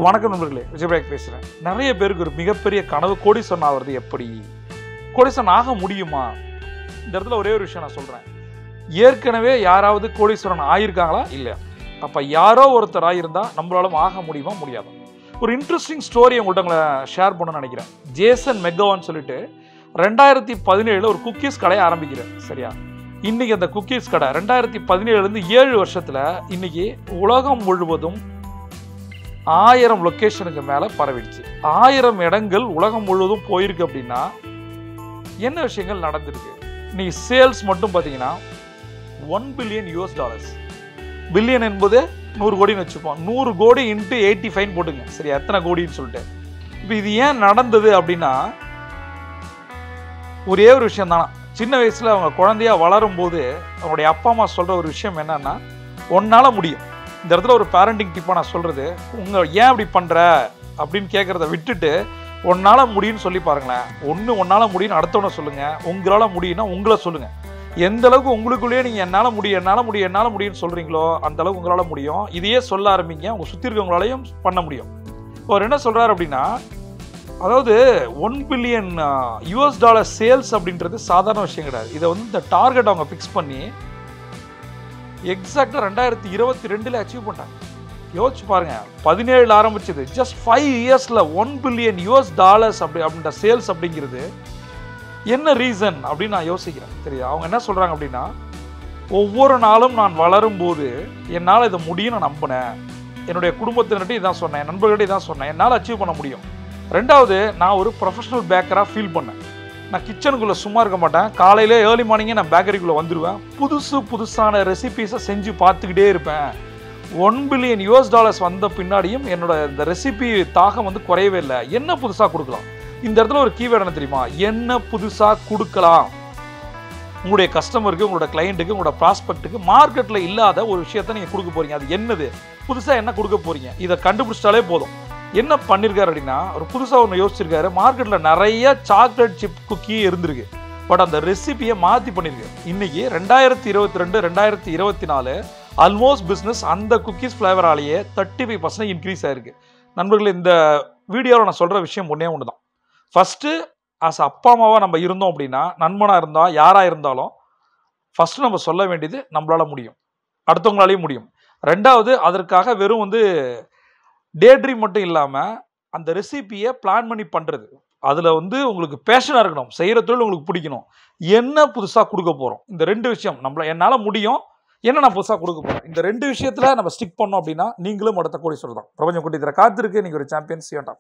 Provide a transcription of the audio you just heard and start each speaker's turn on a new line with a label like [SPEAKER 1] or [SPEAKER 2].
[SPEAKER 1] வணக்கம் நண்பர்களே, விஜயபாக் பேசுகிறேன். நிறைய பேருக்கு ஒரு மிகப்பெரிய கனவு கோடீஸ்வரன் ஆகிறது எப்படி, கோடீஸ்வரன் ஆக முடியுமா? இந்த இடத்துல ஒரே ஒரு விஷயம் நான் சொல்கிறேன். ஏற்கனவே யாராவது கோடீஸ்வரன் ஆகியிருக்காங்களா? இல்லை. அப்போ யாரோ ஒருத்தர் ஆகியிருந்தால் நம்மளாலும் ஆக முடியுமா? முடியாது. ஒரு இன்ட்ரெஸ்டிங் ஸ்டோரி உங்கள்கிட்ட ஷேர் பண்ணணும்னு நினைக்கிறேன். ஜேசன் மெக்கவான்னு சொல்லிட்டு 2017 ஒரு குக்கீஸ் கடையை ஆரம்பிக்கிறேன். சரியா? இன்னைக்கு அந்த குக்கீஸ் கடை 2017 7 வருஷத்தில் இன்னைக்கு உலகம் முழுவதும் 1000 லொக்கேஷனுக்கு மேலே பரவிடுச்சு. 1000 இடங்கள் உலகம் முழுவதும் போயிருக்கு. அப்படின்னா என்ன விஷயங்கள் நடந்திருக்கு? நீ சேல்ஸ் மட்டும் பார்த்தீங்கன்னா $1 பில்லியன். பில்லியன் என்பது 100 கோடின்னு வச்சுப்போம். 100 கோடி இன்ட்டு 85 போட்டுங்க. சரி, எத்தனை கோடின்னு சொல்லிட்டு. இப்போ இது ஏன் நடந்தது அப்படின்னா ஒரே ஒரு விஷயம் தானா. சின்ன வயசில் அவங்க குழந்தையா வளரும் போது அவங்களுடைய அப்பா அம்மா சொல்கிற ஒரு விஷயம் என்னன்னா, உன்னால் முடியும். இந்த இடத்துல ஒரு பேரண்டிங் டிப்பாக நான் சொல்கிறது, ஏன் அப்படி பண்ணுற அப்படின்னு கேட்குறத விட்டுட்டு உன்னால் முடியும்னு சொல்லி பாருங்களேன். உன்னால் முடியும்னு அடுத்தவனை சொல்லுங்கள். உங்களால் முடியும்னா உங்களை சொல்லுங்கள். எந்த அளவுக்கு உங்களுக்குள்ளேயே நீங்கள் என்னால் முடியும்னு சொல்கிறீங்களோ அந்த அளவுக்கு உங்களால் முடியும். இதையே சொல்ல ஆரம்பிங்க, உங்கள் சுற்றி இருக்கவங்களாலையும் பண்ண முடியும். அவர் என்ன சொல்கிறார் அப்படின்னா, அதாவது $1 பில்லியன் சேல்ஸ் அப்படின்றது சாதாரண விஷயம் கிடையாது. இதை இந்த டார்கெட் அவங்க ஃபிக்ஸ் பண்ணி எக்ஸாக்டாக 2022 அச்சீவ் பண்ணிட்டாங்க. யோசிச்சு பாருங்க. 17 ஆரம்பிச்சது, ஜஸ்ட் 5 இயர்ஸில் $1 பில்லியன் அப்படின்ற சேல்ஸ் அப்படிங்கிறது என்ன ரீசன் அப்படின்னு நான் யோசிக்கிறேன். தெரியுது? அவங்க என்ன சொல்றாங்க அப்படின்னா, ஒவ்வொரு நாளும் நான் வளரும் போது என்னால் இதை முடியும் நான் நம்பினேன். என்னுடைய குடும்பத்தினர்கிட்ட இதான் சொன்னேன், என் நண்பர்கள்ட்ட இதான் சொன்னேன், என்னால் அச்சீவ் பண்ண முடியும். ரெண்டாவது, நான் ஒரு ப்ரொஃபஷனல் பேக்கராக ஃபீல் பண்ணேன். நான் கிச்சனுக்குள்ளே சும்மா இருக்க மாட்டேன். காலையில் ஏர்லி மார்னிங்கே நான் பேக்கரிக்குள்ளே வந்துடுவேன். புதுசான ரெசிபீஸை செஞ்சு பார்த்துக்கிட்டே இருப்பேன். $1 பில்லியன் வந்த பின்னாடியும் என்னோட இந்த ரெசிபி தாகம் குறையவே இல்லை. என்ன புதுசாக கொடுக்கலாம்? இந்த இடத்துல ஒரு கீவேர்டு என்ன தெரியுமா? என்ன புதுசாக கொடுக்கலாம்? உங்களுடைய கஸ்டமருக்கு, உங்களோட கிளைண்ட்டுக்கு, உங்களோட ப்ராஸ்பெக்ட்டுக்கு மார்க்கெட்டில் இல்லாத ஒரு விஷயத்த நீங்கள் கொடுக்க போகிறீங்க. அது என்னது? புதுசாக என்ன கொடுக்க போகிறீங்க? இதை கண்டுபிடிச்சிட்டாலே போதும். என்ன பண்ணியிருக்காரு அப்படின்னா, ஒரு புதுசாக ஒன்று யோசிச்சிருக்காரு. மார்க்கெட்டில் நிறைய சாக்லேட் சிப் குக்கி இருந்திருக்கு. பட் அந்த ரெசிபியை மாற்றி பண்ணியிருக்கு. இன்னைக்கு 2022 2024 ஆல்மோஸ்ட் பிஸ்னஸ் அந்த குக்கீஸ் ஃப்ளேவராலேயே 35% இன்க்ரீஸ் ஆயிருக்கு. நண்பர்களே, இந்த வீடியோவில் நான் சொல்கிற விஷயம் ஒன்றே ஒன்று தான். ஃபஸ்ட்டு, ஆஸ் அப்பா அம்மாவாக நம்ம இருந்தோம் அப்படின்னா, நண்பனாக இருந்தால் யாராக இருந்தாலும் ஃபஸ்ட்டு நம்ம சொல்ல வேண்டியது நம்மளால் முடியும், அடுத்தவங்களாலேயும் முடியும். ரெண்டாவது, அதற்காக வெறும் டே ட்ரீம் மட்டும் இல்லாமல் அந்த ரெசிபியை பிளான் பண்ணி பண்ணுறது. அதில் உங்களுக்கு பேஷனாக இருக்கணும். செய்கிற தொழில் உங்களுக்கு பிடிக்கணும். என்ன புதுசாக கொடுக்க போகிறோம்? இந்த 2 விஷயம் என்னால் முடியும், என்ன நான் புதுசாக கொடுக்க போகிறேன். இந்த 2 விஷயத்தில் நம்ம ஸ்டிக் பண்ணோம் அப்படின்னா நீங்களும் அடுத்த கோடீஸ்வரர் தான். பிரபஞ்சம் குட்டி தர காத்திருக்கு. நீங்கள் ஒரு சாம்பியன். சியோண்டா.